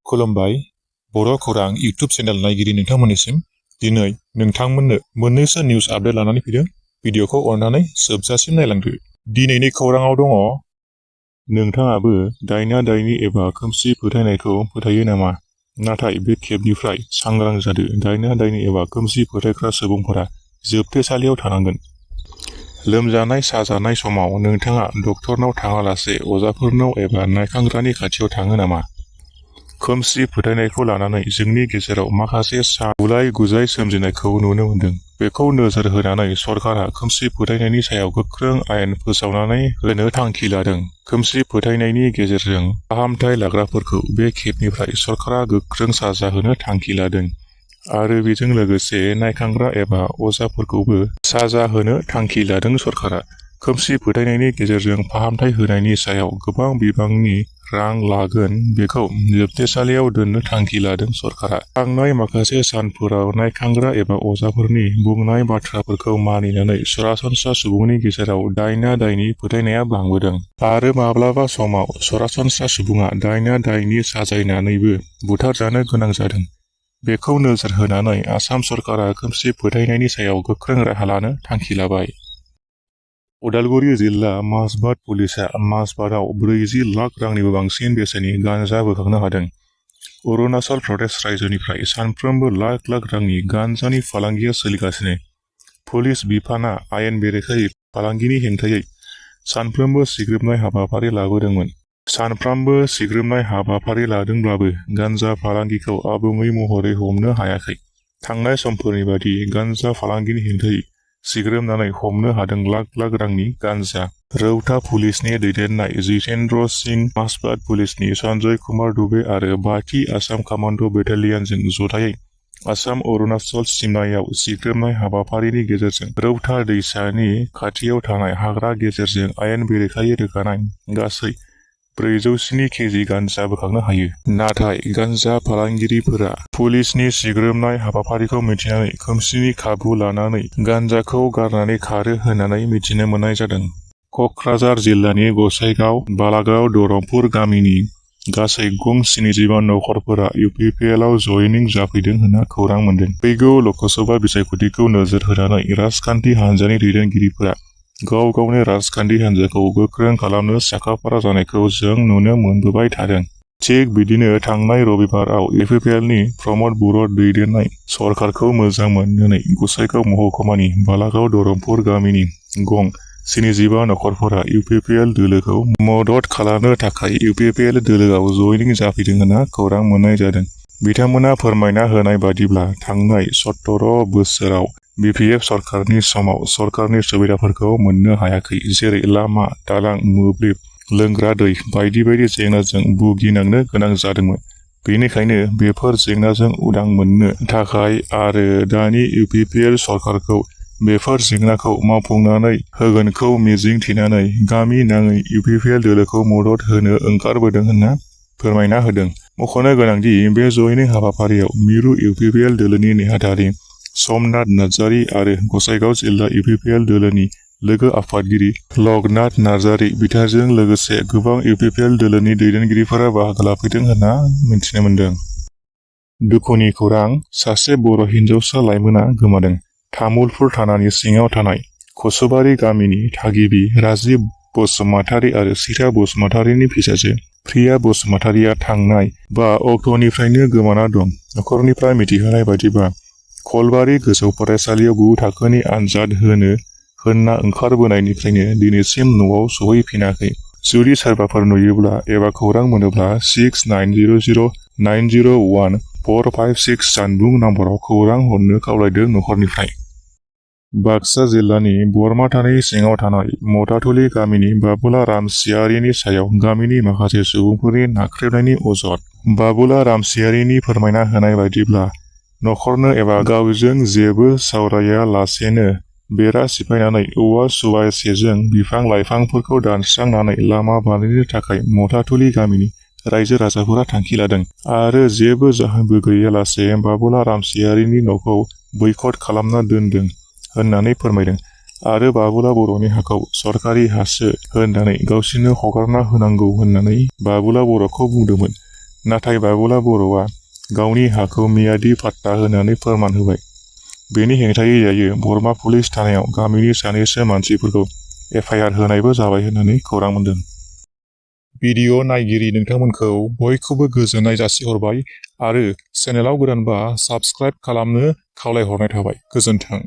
खुलुमबाय बर' खौरां YouTube channel नायगिरि नोंथांमोननिसिम दिनै नोंथांमोननो मोननैसो निउस आपडेट लानानै फैदों। भिडिअखौ अननानै जोबजासिम नायलांदो। दिनैनि खौराङाव दङ, नोंथाङाबो दायना दायनि एबा खोमसि फोथायनायखौ फोथायो नामा? नाथाय बे खेबनिफ्राय सांग्रां जादो। दायना दायनि एबा खोमसि फोथायग्रा सुबुंफोरा जोबथेसालियाव थानांगोन। लोमजानाय साजानाय समाव नोंथाङा डक्टरनाव थाङालासे अजाफोरनाव एबा नायखांग्रानि खाथियाव थाङो नामा? खोमसि फोथायनायखौ लानानै जोंनि गेजेराव माखासे गुलाय गुजाय सोमजिनायखौ नुनो मोनदों। बेखौ नोजोर होनानै सरकारा खोमसि फोथायनायनि सायाव गोख्रों आयेन फोसावनानै होनो थांखि लादों। खोमसि फोथायनायनि गेजेरजों फाहामथाय लाग्राफोरखौ बे खेबनिफ्राय सरकारा गोख्रों साजा होनो थांखि लादों आरो बेजों लोगोसे नायखांग्रा एबा अजाफोरखौबो साजा होनो थांखि लादों। सरकारा खोमसि फोथायनायनि गेजेरजों फाहामथाय होनायनि सायाव गोबां बिबांनि रां लागोन, बेखौ जोबथेसालियाव दोननो थांखि लादों। सरकारा थांनाय माखासे सानफोराव नायखांग्रा एबा अजाफोरनि बुंनाय बाथ्राफोरखौ मानिनानै सरासनस्रा सुबुंनि गेजेराव दायना दायनि फोथायनाया बांबोदों आरो माब्लाबा समाव सरासनस्रा सुबुङा दायना दायनि साजायनानैबो बुथारजानो गोनां जादों। बेखौ नोजोर होनानै आसाम सरकारा खोमसि फोथायनायनि सायाव गोख्रों राहा लानो थांखि लाबाय। उदालगुरि जिल्ला माजबाद पुलिसआ माजबादआव 40 लाख रांनिबो बांसिन बेसेननि गान्जा बोखांनो हादों। अरुणाचल प्रदेश रायजोनिफ्राय सानफ्रोमबो लाख लाख रांनि गान्जानि फालांगिया सोलिगासिनो। पुलिस बिफाना आयेन बेरेखायै फालांगिनि हेंथायै सानफ्रोमबो सिग्रोमनाय हाबाफारि लादोंब्लाबो गान्जा फालांगिखौ आबुङै महरै हमनो हायाखै। थांनाय समफोरनि बादि गान्जा फालांगिनि हेंथायै सिग्रोमनानै हमनो हादों लाख लाख रांनि गान्जा। रौता पुलिसनि दैदेननाय जितेन्द्र सिंह, माजबाद पुलिसनि सन्जय कुमार दुबे आरो 5थि आसाम कामान्ड' बेटालियनजों जथायै आसाम अरुणाचल सिमनायाव सिग्रोमनाय हाबाफारिनि गेजेरजों रौता दैसानि खाथियाव थानाय हाग्रा गेजेरजों आयेन बेरेखायै रोगानाय गासै 407 केजि गान्जा बोखांनो हायो। नाथाय गान्जा फालांगिरिफोरा पुलिसनि सिग्रोमनाय हाबाफारिखौ मिथिनानै खोमसिनि खाबु लानानै गान्जाखौ गारनानै खारो होननानै मिथिनो मोननाय जादों। कक्राझार जिल्लानि गसाइगाव, बालागाव, दरंपुर गामिनि गासै गं 75 नखरफोरा इउपिपिएलआव जयनिं जाफैदों होनना खौरां मोन्दों। फैगौ लकसभा बिसायख'थिखौ नोजोर होनानै राजखान्थि हान्जानि दैदेनगिरिफोरा गाव गावनि राजखान्थि हान्जाखौ गोख्रों खालामनो साखाफारा जानायखौ जों नुनो मोनबोबाय थादों। थिग बिदिनो थांनाय रबिबाराव इउपिपिएलनि प्रमद बर' दैदेननाय सरकारखौ मोजां मोननानै गसाइगाव महकुमानि बालागाव दरंपुर गामिनि गं 75 नखरफोरा इउपिपिएल दोलोखौ मदद खालामनो थाखाय इउपिपिएल दोलोआव जयनिं जाफैदों होनना खौरां मोननाय जादों। बिथांमोना फोरमायना होनाय बादिब्ला थांनाय 17 बोसोराव बिपिएफ सरकारनि समाव सरकारनि सुबिदाफोरखौ मोननो हायाखै, जेरै लामा, दालां, मोब्लिब, लोंग्रा दै बायदि बायदि जेंनाजों भुगिनांनो गोनां जादोंमोन। बेनिखायनो बेफोर जेंनाजों उदां मोननो थाखाय आरो दानि इउपिपिएल सरकारखौ बेफोर जेंनाखौ मावफुंनानै होगोनखौ मिजिं थिनानै गामि नाङै इउपिपिएल दोलोखौ मदद होनो ओंखारबोदों होनना फोरमायना होदों। मख'नो गोनांदि बे जयनिं हाबाफारियाव मिरु इउपिपिएल दोलोनि नेहाथारि समनाथ नार्जारी आरो गसाइगाव जिल्ला इउपिपिएल दोलोनि लोगो आफादगिरि लगनाथ नार्जारी बिथांजों लोगोसे गोबां इउपिपिएल दोलोनि दैदेनगिरिफोरा बाहागो लाफैदों होनना मिथिनो मोनदों। दुखुनि खौरां, सासे बर' हिन्जावसा लाइमोना गोमादों। तामुलपुर थानानि सिङाव थानाय खसुबारि गामिनि थागिबि राजिब बसुमतारी आरो सिता बसुमतारीनि फिसाजो प्रिया बसुमतारीया थांनाय 5 अक्ट'निफ्रायनो गोमाना दं। नखरनिफ्राय मिथिहोनाय बायदिब्ला खलबारि गोजौ फरायसालियाव 9 थाखोनि आनजाद होनो होनना ओंखारबोनायनिफ्रायनो दिनैसिम न'आव सौहैफिनाखै। जुदि सोरबाफोर नुयोब्ला एबा खौरां मोनोब्ला 6900901456 जानबुं नम्बराव खौरां हरनो खावलायदों। नखरनिफ्राय बाक्सा जिल्लानि बरमाथानि सिङाव थानाय मथाथुलि गामिनि बाबुला रामसियारिनि सायाव गामिनि माखासे सुबुंफोरनि नाख्रेबनायनि अजद। बाबुला रामसियारिनि फोरमायना होनाय बायदिब्ला नखरनो एबा गावजों जेबो सावरायालासेनो बेरा सिफायनानै औवा सुबासेजों बिफां लाइफांफोरखौ दानस्रांनानै लामा बानायनो थाखाय मथाथुलि गामिनि रायजो राजाफोरा थांखि लादों आरो जेबो जाहोनबो गैयालासे बाबुला रामसियारिनि न'खौ बैकट खालामना दोनदों होननानै फोरमायदों आरो बाबुला बर'नि हाखौ सरकारि हासो होननानै गावसोरनो हगारना होनांगौ होननानै बाबुला बर'खौ बुंदोंमोन। नाथाय बाबुला बर'आ गावनि हाखौ मियादि पाट्टा होनानै फोरमान होबाय। बेनि हेंथायै दायो बरमा पुलिस थानायाव गामिनि सानैसो मानसिफोरखौ FIR होनायबो जाबाय होननानै खौरां मोन्दों। भिडिअ' नायगिरि नोंथांमोनखौ बयखौबो गोजोननाय जासिहरबाय आरो चेनेलाव गोदानबा साबस्क्राइब खालामनो खावलायहरनाय थाबाय। गोजोन्थों।